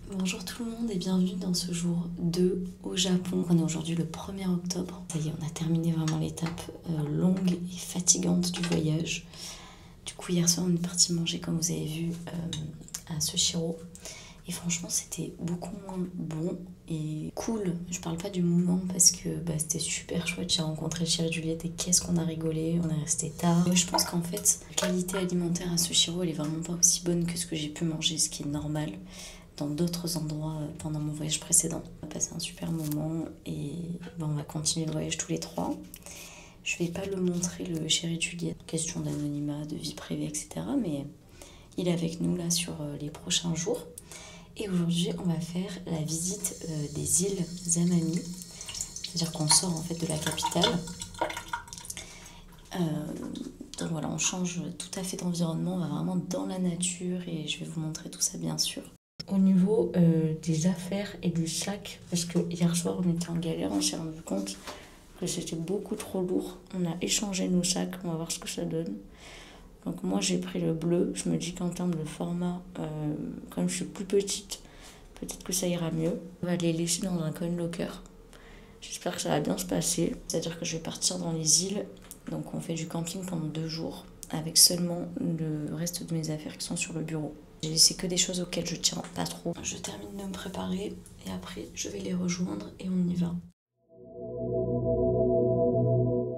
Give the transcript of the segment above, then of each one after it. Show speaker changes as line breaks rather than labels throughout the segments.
Bonjour tout le monde et bienvenue dans ce jour 2 au Japon. On est aujourd'hui le 1er octobre. Ça y est, on a terminé vraiment l'étape longue et fatigante du voyage. Du coup, hier soir, on est parti manger, comme vous avez vu, à Sushiro. Et franchement, c'était beaucoup moins bon et cool. Je parle pas du moment parce que c'était super chouette. J'ai rencontré Chérie Juliette et qu'est-ce qu'on a rigolé. On est resté tard. Je pense qu'en fait, la qualité alimentaire à Sushiro, elle est vraiment pas aussi bonne que ce que j'ai pu manger, ce qui est normal dans d'autres endroits pendant mon voyage précédent. On a passé un super moment et on va continuer le voyage tous les trois. Je vais pas le montrer, le Chérie Juliette, question d'anonymat, de vie privée, etc. Mais il est avec nous là sur les prochains jours. Et aujourd'hui, on va faire la visite des îles Zamami. C'est-à-dire qu'on sort en fait de la capitale. Donc voilà, on change tout à fait d'environnement, on va vraiment dans la nature et je vais vous montrer tout ça bien sûr. Au niveau des affaires et du sac, parce que hier soir on était en galère, on s'est rendu compte que c'était beaucoup trop lourd. On a échangé nos sacs, on va voir ce que ça donne. Donc moi j'ai pris le bleu, je me dis qu'en termes de format, comme je suis plus petite, peut-être que ça ira mieux. On va les laisser dans un coin locker. J'espère que ça va bien se passer. C'est-à-dire que je vais partir dans les îles, donc on fait du camping pendant 2 jours, avec seulement le reste de mes affaires qui sont sur le bureau. J'ai laissé que des choses auxquelles je tiens pas trop. Je termine de me préparer et après je vais les rejoindre et on y va.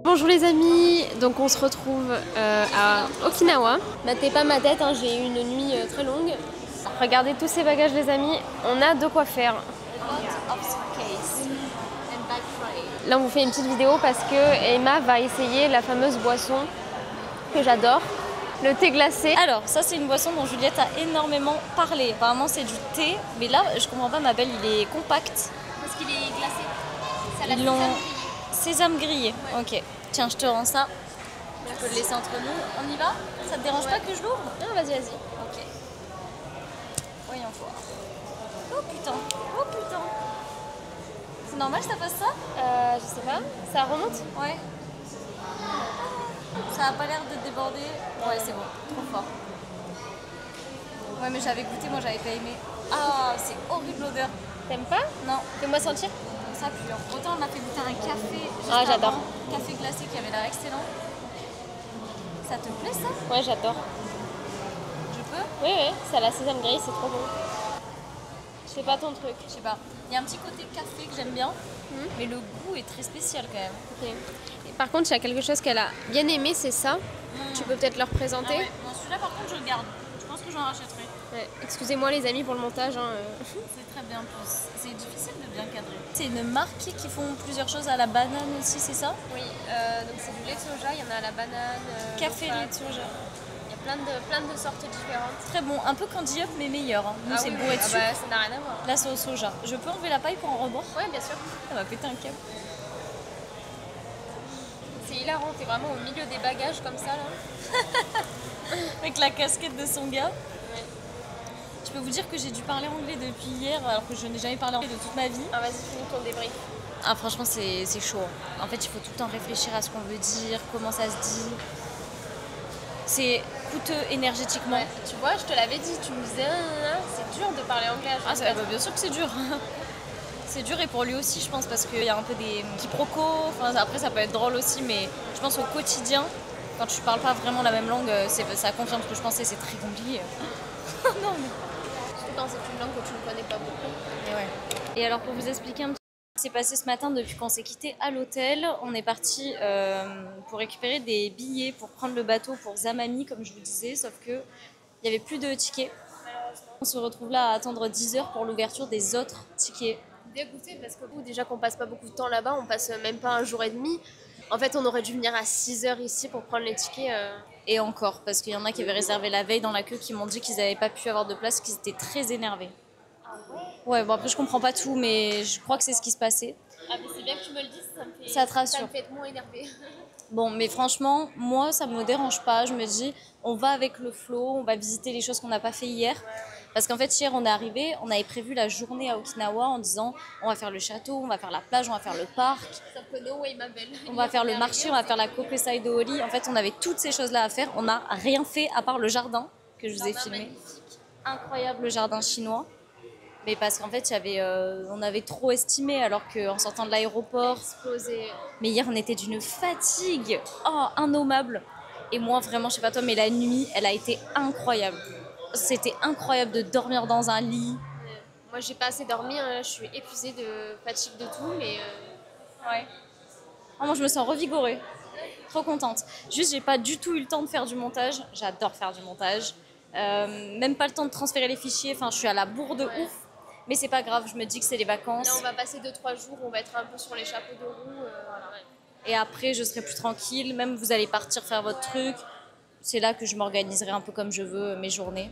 Bonjour les amis, donc on se retrouve à Okinawa. Battez pas ma tête, hein, j'ai eu une nuit très longue. Regardez tous ces bagages les amis, on a de quoi faire. Là on vous fait une petite vidéo parce que Emma va essayer la fameuse boisson que j'adore. Le thé glacé.
Alors, ça c'est une boisson dont Juliette a énormément parlé. Apparemment c'est du thé, mais là je comprends pas ma belle, il est compact.
Parce qu'il est glacé. Ça l'a
Ils l'ont sésame grillé. Ok, tiens je te rends ça. Tu peux le laisser entre nous. On y va? Ça te dérange pas que je l'ouvre?
Non vas-y vas-y.
Ok. Voyons voir. Oh putain, oh putain. C'est normal que ça fasse ça?
Je sais pas, ça remonte?
Ouais. Ça a pas l'air de déborder. Ouais, c'est bon, trop fort. Ouais, mais j'avais goûté, moi j'avais pas aimé. Ah, c'est horrible l'odeur.
T'aimes pas?
Non,
Fais-moi sentir.
ça pue. Autant on m'a fait goûter un café. Juste
Ah, j'adore.
avant, café glacé qui avait l'air excellent. Ça te plaît ça?
Ouais j'adore.
Je peux?
Oui oui, ça a la sésame grillée, c'est trop bon. C'est pas ton truc.
Je sais pas. Il y a un petit côté café que j'aime bien, mais le goût est très spécial quand même.
Ok. Et par contre, il y a quelque chose qu'elle a bien aimé, c'est ça. Tu peux peut-être leur
Ah
présenter.
ouais. Non, celui-là par contre je le garde. Je pense que j'en rachèterai.
Ouais. Excusez-moi les amis pour le montage. Hein.
C'est très bien plus. C'est difficile de bien cadrer. C'est une marque qui font plusieurs choses à la banane aussi, c'est ça?
Oui, donc c'est du lait de soja, il y en a à la banane.
Café,
au
lait de soja.
Il y a plein de sortes différentes.
Très bon, un peu candy up mais meilleur. Hein. Nous c'est
oui,
bourré de sucre.
ça n'a rien à voir.
Là c'est au soja. Je peux enlever la paille pour en rebord?
Ouais, bien sûr.
Ça m'a pété un câble.
C'est hilarant, t'es vraiment au milieu des bagages comme ça là.
Avec la casquette de son gars. Je peux vous dire que j'ai dû parler anglais depuis hier alors que je n'ai jamais parlé anglais de toute ma vie.
Ah vas-y, finis ton débrief.
Ah franchement c'est chaud. En fait il faut tout le temps réfléchir à ce qu'on veut dire, comment ça se dit. C'est coûteux énergétiquement.
Ouais, tu vois, je te l'avais dit, tu me disais, c'est dur de parler anglais à
Ah bien sûr que c'est dur. C'est dur et pour lui aussi je pense parce qu'il y a un peu des quiproquos. Enfin, après ça peut être drôle aussi mais je pense au quotidien, quand tu parles pas vraiment la même langue, ça confirme ce que je pensais, c'est très compliqué. Non mais...
Surtout quand c'est une langue que tu ne connais pas beaucoup.
Et, ouais. Et alors pour vous expliquer un petit peu ce qui s'est passé ce matin depuis qu'on s'est quitté à l'hôtel, on est parti pour récupérer des billets pour prendre le bateau pour Zamami comme je vous disais, sauf que il n'y avait plus de tickets. On se retrouve là à attendre 10 heures pour l'ouverture des autres tickets.
Dégoûté parce que déjà qu'on passe pas beaucoup de temps là-bas, on passe même pas un jour et demi. En fait, on aurait dû venir à 6h ici pour prendre les tickets.
Et encore, parce qu'il y en a qui avaient réservé la veille dans la queue qui m'ont dit qu'ils n'avaient pas pu avoir de place, qu'ils étaient très énervés.
Ah ouais?
Ouais, bon après je comprends pas tout, mais je crois que c'est ce qui se passait.
Ah mais c'est bien que tu me le dises,
Ça te rassure.
Ça me fait être moins énervée.
Bon, mais franchement, moi, ça me dérange pas. Je me dis, on va avec le flow, on va visiter les choses qu'on n'a pas fait hier. Parce qu'en fait, hier, on est arrivé, on avait prévu la journée à Okinawa en disant, on va faire le château, on va faire la plage, on va faire le parc.
Sauf que no way, ma belle.
On va faire le marché, on va faire la Kokesai de Oli. En fait, on avait toutes ces choses-là à faire. On n'a rien fait à part le jardin que je vous ai filmé.
Magnifique.
Incroyable, le jardin chinois. Mais parce qu'en fait, on avait trop estimé alors qu'en sortant de l'aéroport,
Explosé.
mais hier on était d'une fatigue innommable. Et moi vraiment, je sais pas toi, mais la nuit, elle a été incroyable. C'était incroyable de dormir dans un lit.
Ouais. Moi, j'ai pas assez dormi, hein, je suis épuisée de fatigue de tout, mais
Ouais. Moi, je me sens revigorée. Trop contente. Juste, j'ai pas du tout eu le temps de faire du montage. J'adore faire du montage. Même pas le temps de transférer les fichiers. Enfin, je suis à la bourre de ouf. Mais c'est pas grave, je me dis que c'est les vacances.
là, on va passer 2-3 jours, on va être un peu sur les chapeaux de roue. Voilà.
Et après, je serai plus tranquille. Même vous allez partir faire votre truc. C'est là que je m'organiserai un peu comme je veux mes journées.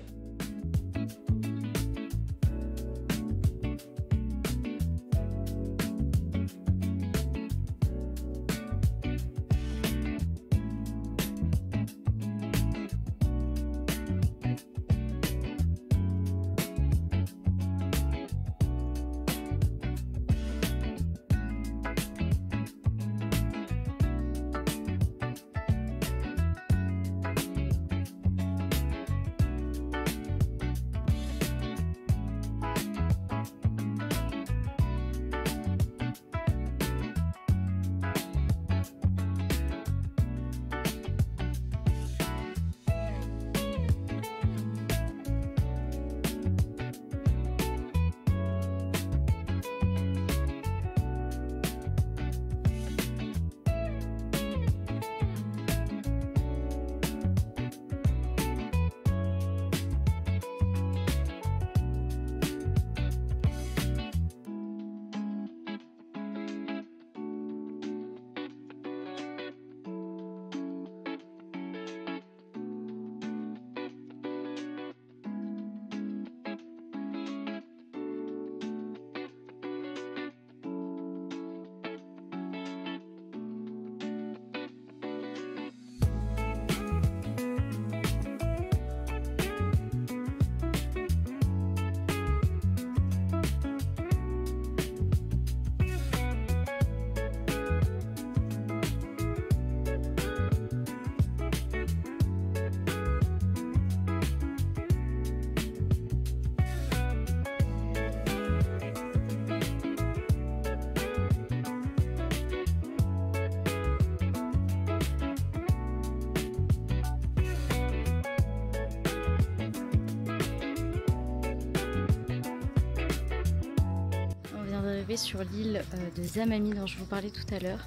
Sur l'île de Zamami dont je vous parlais tout à l'heure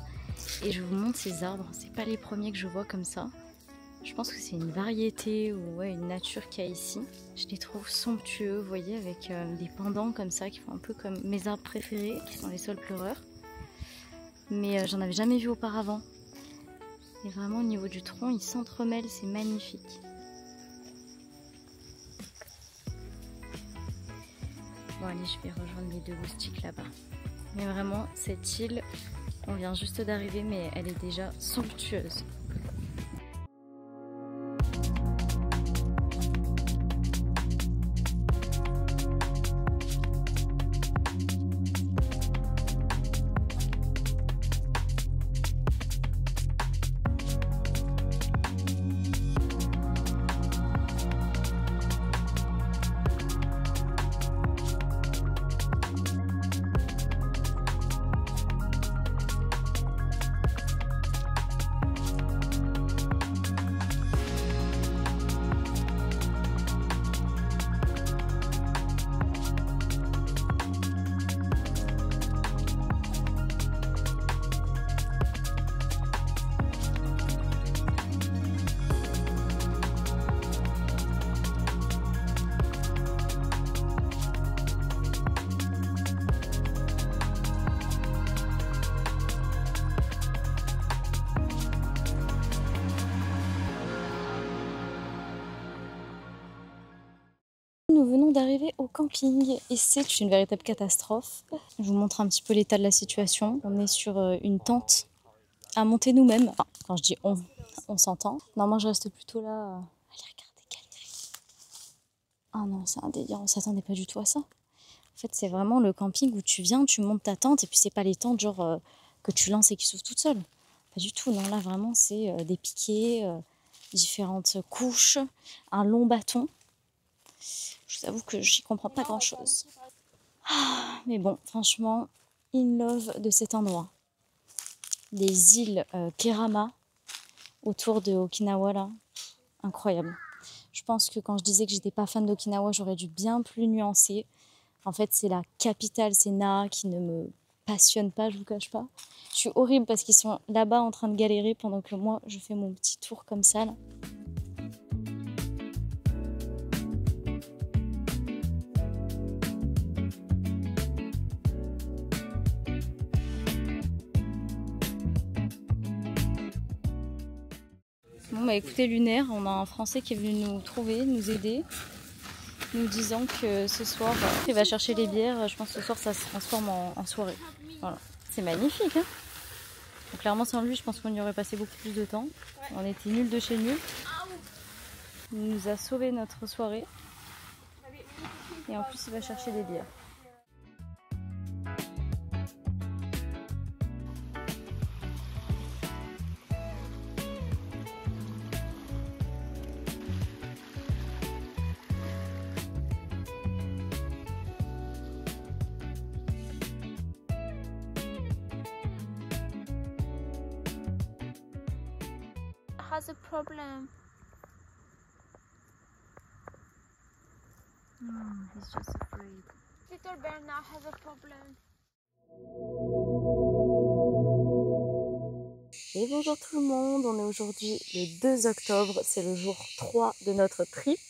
et je vous montre ces arbres. C'est pas les premiers que je vois comme ça. Je pense que c'est une variété ou ouais, une nature qu'il y a ici. Je les trouve somptueux, vous voyez, avec des pendants comme ça qui font un peu comme mes arbres préférés, qui sont les saules pleureurs. Mais j'en avais jamais vu auparavant. Et vraiment au niveau du tronc, ils s'entremêlent, c'est magnifique. Bon allez, je vais rejoindre mes 2 moustiques là-bas. Mais vraiment, cette île, on vient juste d'arriver, mais elle est déjà somptueuse. Nous venons d'arriver au camping et c'est une véritable catastrophe. Je vous montre un petit peu l'état de la situation. On est sur une tente à monter nous-mêmes. Enfin, quand je dis on s'entend. Normalement, je reste plutôt là. Allez, regardez, galerie. Ah non, c'est un délire, on s'attendait pas du tout à ça. En fait, c'est vraiment le camping où tu viens, tu montes ta tente et puis c'est pas les tentes genre que tu lances et qui s'ouvrent toutes seules. Pas du tout, non, là vraiment c'est des piquets, différentes couches, un long bâton. Je vous avoue que j'y comprends pas grand chose.
Mais bon, franchement, in love de cet endroit. Les îles Kerama autour de Okinawa là, incroyable. Je pense que quand je disais que j'étais pas fan d'Okinawa, j'aurais dû bien plus nuancer. En fait, c'est la capitale, c'est Naha qui ne me passionne pas, je vous cache pas. Je suis horrible parce qu'ils sont là-bas en train de galérer pendant que moi, je fais mon petit tour comme ça là. Bon bah écoutez Lunaire, on a un Français qui est venu nous trouver, nous aider, nous disant que ce soir, il va chercher les bières. Je pense que ce soir ça se transforme en soirée. Voilà. C'est magnifique hein. Donc, clairement sans lui je pense qu'on y aurait passé beaucoup plus de temps. On était nuls de chez nuls. Il nous a sauvé notre soirée. Et en plus il va chercher des bières.
Has a problem.
He's just afraid.
Little Bernard has a problem.
Et bonjour tout le monde, on est aujourd'hui le 2 octobre, c'est le jour 3 de notre trip.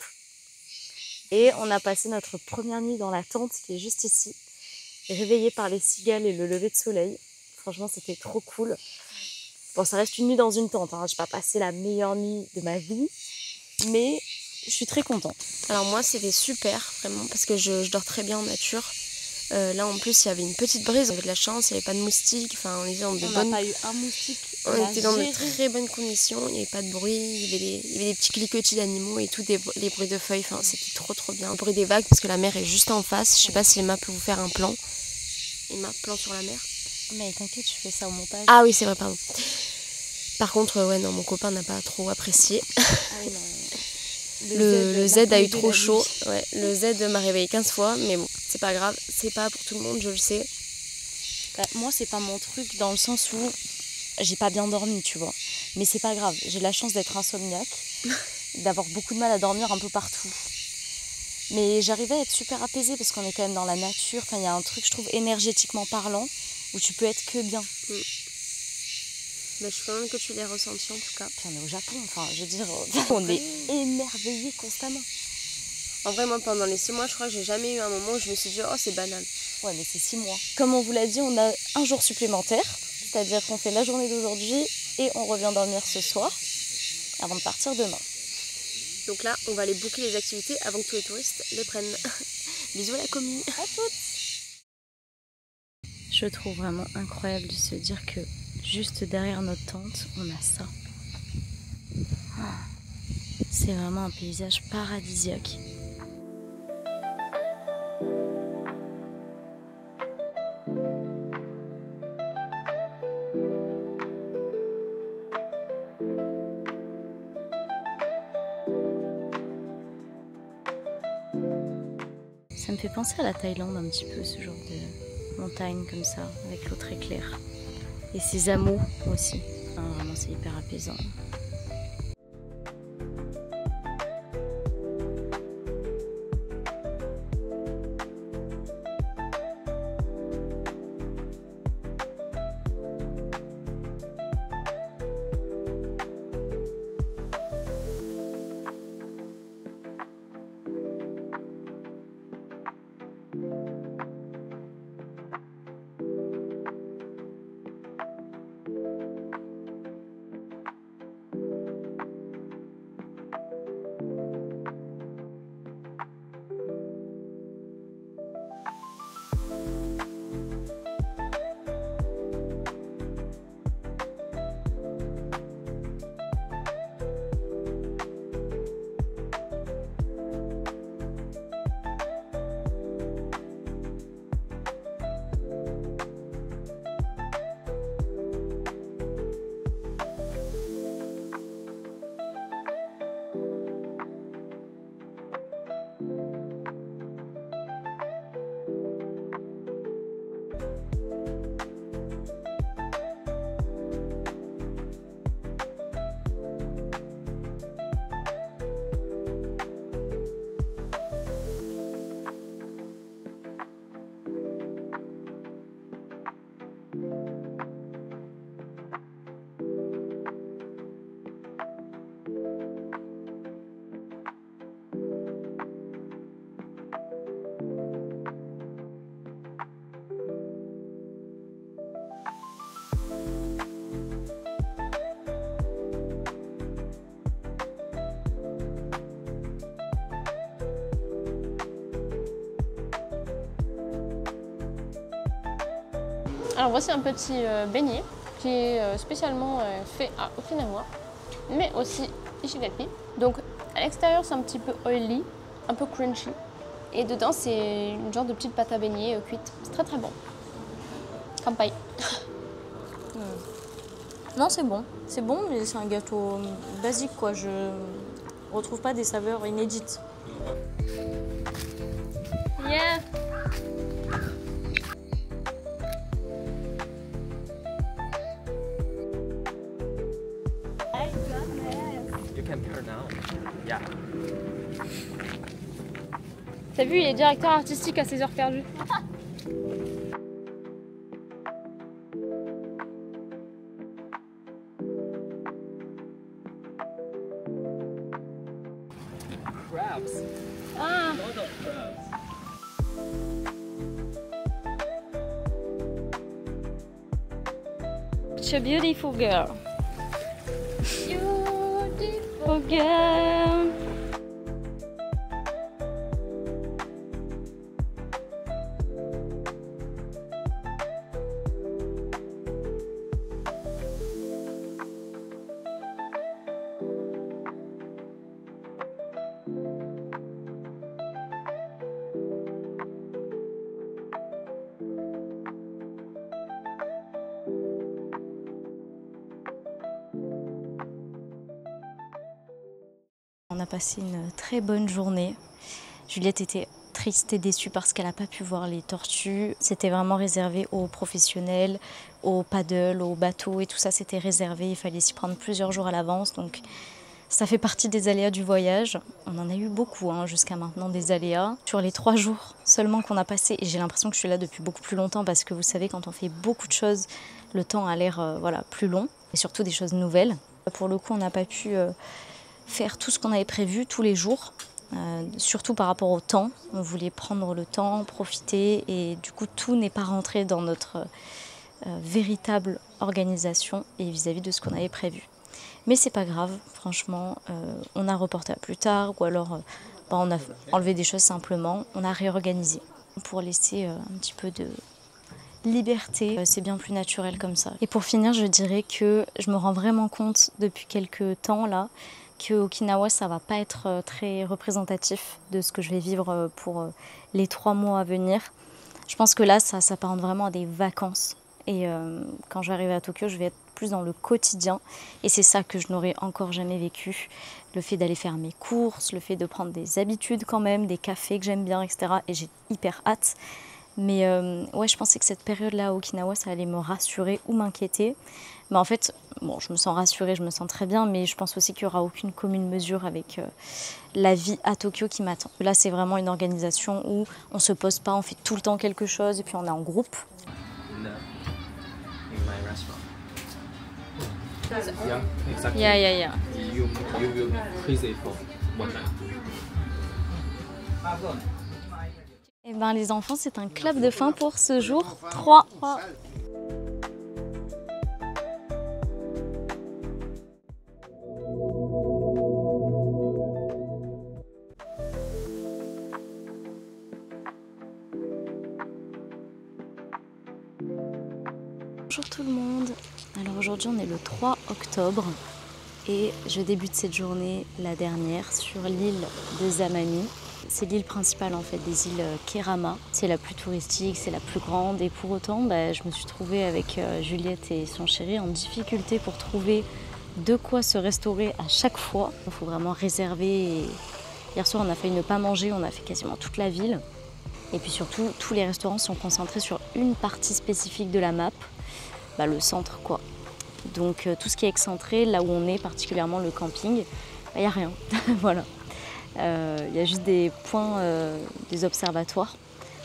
Et on a passé notre première nuit dans la tente qui est juste ici, réveillée par les cigales et le lever de soleil. Franchement c'était trop cool. Bon ça reste une nuit dans une tente, hein. Je n'ai pas passé la meilleure nuit de ma vie, mais je suis très contente.
Alors moi c'était super vraiment parce que je dors très bien en nature. Là en plus il y avait une petite brise, on avait de la chance, il n'y avait pas de moustiques, enfin on était dans de bonnes...
n'a pas eu un moustique.
On était dans de très bonnes conditions, il n'y avait pas de bruit, il y avait des petits cliquetis d'animaux et tout, les bruits de feuilles, enfin c'était trop bien. Le bruit des vagues parce que la mer est juste en face, je sais pas si Emma peut vous faire un plan. Emma, plan sur la mer.
Mais t'inquiète, je fais ça au montage.
Ah oui c'est vrai, pardon. Par contre, ouais non, mon copain n'a pas trop apprécié.
Ah oui, non.
Le Z a eu trop chaud, ouais, le Z m'a réveillé 15 fois, mais bon, c'est pas grave, c'est pas pour tout le monde, je le sais.
Bah, moi, c'est pas mon truc dans le sens où j'ai pas bien dormi, tu vois. Mais c'est pas grave, j'ai la chance d'être insomniaque, d'avoir beaucoup de mal à dormir un peu partout. Mais j'arrivais à être super apaisée parce qu'on est quand même dans la nature. Enfin, il y a un truc, je trouve, énergétiquement parlant, où tu peux être que bien.
Bah, je suis contente que tu l'aies ressenti en tout cas.
Puis on est au Japon, enfin, je veux dire, on est émerveillés constamment.
En vrai, moi, pendant les 6 mois, je crois que j'ai jamais eu un moment où je me suis dit, oh, c'est banal.
Ouais, mais c'est 6 mois. Comme on vous l'a dit, on a un jour supplémentaire, c'est-à-dire qu'on fait la journée d'aujourd'hui et on revient dormir ce soir, avant de partir demain.
Donc là, on va aller booker les activités avant que tous les touristes les prennent. Bisous à la commu.
À toutes. Je trouve vraiment incroyable de se dire que juste derrière notre tente, on a ça. C'est vraiment un paysage paradisiaque. Ça me fait penser à la Thaïlande un petit peu, ce genre de montagne comme ça, avec l'eau très claire. Et ces hameaux aussi. Enfin, vraiment, c'est hyper apaisant.
Alors voici un petit beignet qui est spécialement fait à Okinawa, mais aussi Ishigaki. Donc à l'extérieur c'est un petit peu oily, un peu crunchy. Et dedans c'est une genre de petite pâte à beignet cuite. C'est très très bon. Kampai.
Non, c'est bon, mais c'est un gâteau basique quoi. Je retrouve pas des saveurs inédites. Yeah.
You can pair now. Yeah.
T'as vu, il est directeur artistique à ses heures perdues.
Crabs.
Ah.
A lot of crabs.
Such a beautiful girl. Beautiful girl.
On a passé une très bonne journée. Juliette était triste et déçue parce qu'elle n'a pas pu voir les tortues. C'était vraiment réservé aux professionnels, aux paddles, aux bateaux et tout ça c'était réservé. Il fallait s'y prendre plusieurs jours à l'avance. Donc ça fait partie des aléas du voyage. On en a eu beaucoup jusqu'à maintenant des aléas. Sur les 3 jours seulement qu'on a passé, et j'ai l'impression que je suis là depuis beaucoup plus longtemps parce que vous savez quand on fait beaucoup de choses, le temps a l'air plus long et surtout des choses nouvelles. Pour le coup on n'a pas pu faire tout ce qu'on avait prévu tous les jours, surtout par rapport au temps. On voulait prendre le temps, profiter et du coup tout n'est pas rentré dans notre véritable organisation et vis-à-vis de ce qu'on avait prévu. Mais c'est pas grave, franchement, on a reporté à plus tard ou alors on a enlevé des choses simplement, on a réorganisé pour laisser un petit peu de liberté, c'est bien plus naturel comme ça. Et pour finir, je dirais que je me rends vraiment compte depuis quelques temps là que Okinawa ça va pas être très représentatif de ce que je vais vivre pour les 3 mois à venir. Je pense que là ça s'apparente vraiment à des vacances et quand je vais arriver à Tokyo je vais être plus dans le quotidien et c'est ça que je n'aurais encore jamais vécu. Le fait d'aller faire mes courses, le fait de prendre des habitudes quand même, des cafés que j'aime bien, etc. Et j'ai hyper hâte. Mais ouais, je pensais que cette période-là à Okinawa, ça allait me rassurer ou m'inquiéter. Mais en fait, bon, je me sens rassurée, je me sens très bien, mais je pense aussi qu'il n'y aura aucune commune mesure avec la vie à Tokyo qui m'attend. Là, c'est vraiment une organisation où on ne se pose pas, on fait tout le temps quelque chose et puis on est en groupe.
In my restaurant. Yeah, exactly.
Yeah.
You will freeze it for 1 night.
Eh ben, les enfants, c'est un clap de fin pour ce jour 3. Bonjour tout le monde. Alors aujourd'hui on est le 3 octobre et je débute cette journée, la dernière, sur l'île de Zamami. C'est l'île principale en fait des îles Kerama. C'est la plus touristique, c'est la plus grande et pour autant je me suis trouvée avec Juliette et son chéri en difficulté pour trouver de quoi se restaurer à chaque fois. Il faut vraiment réserver. Et hier soir on a failli ne pas manger, on a fait quasiment toute la ville. Et puis surtout, tous les restaurants sont concentrés sur une partie spécifique de la map, le centre quoi. Donc tout ce qui est excentré, là où on est, particulièrement le camping, il n'y a rien. Voilà. Il y a juste des points, des observatoires.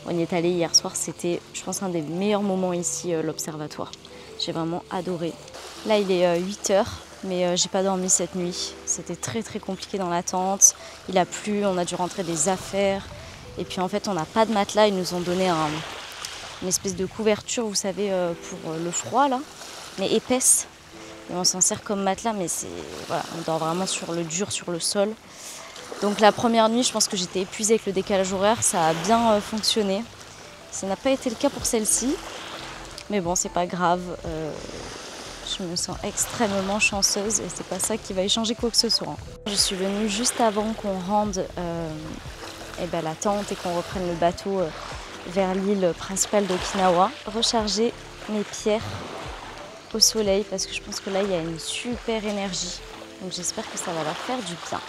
On y est allé hier soir, c'était je pense un des meilleurs moments ici, l'observatoire. J'ai vraiment adoré. Là il est 8 h, mais j'ai pas dormi cette nuit. C'était très très compliqué dans la tente. Il a plu, on a dû rentrer des affaires. Et puis en fait on n'a pas de matelas, ils nous ont donné une espèce de couverture, vous savez, pour le froid là, mais épaisse. Et on s'en sert comme matelas, mais voilà, on dort vraiment sur le dur, sur le sol. Donc la première nuit, je pense que j'étais épuisée avec le décalage horaire, ça a bien fonctionné. Ça n'a pas été le cas pour celle-ci.
Mais bon, c'est pas grave. Je me sens extrêmement chanceuse et c'est pas ça qui va y changer quoi que ce soit. Je suis venue juste avant qu'on rende la tente et qu'on reprenne le bateau vers l'île principale d'Okinawa. Recharger mes pierres au soleil parce que je pense que là il y a une super énergie. Donc j'espère que ça va leur faire du bien.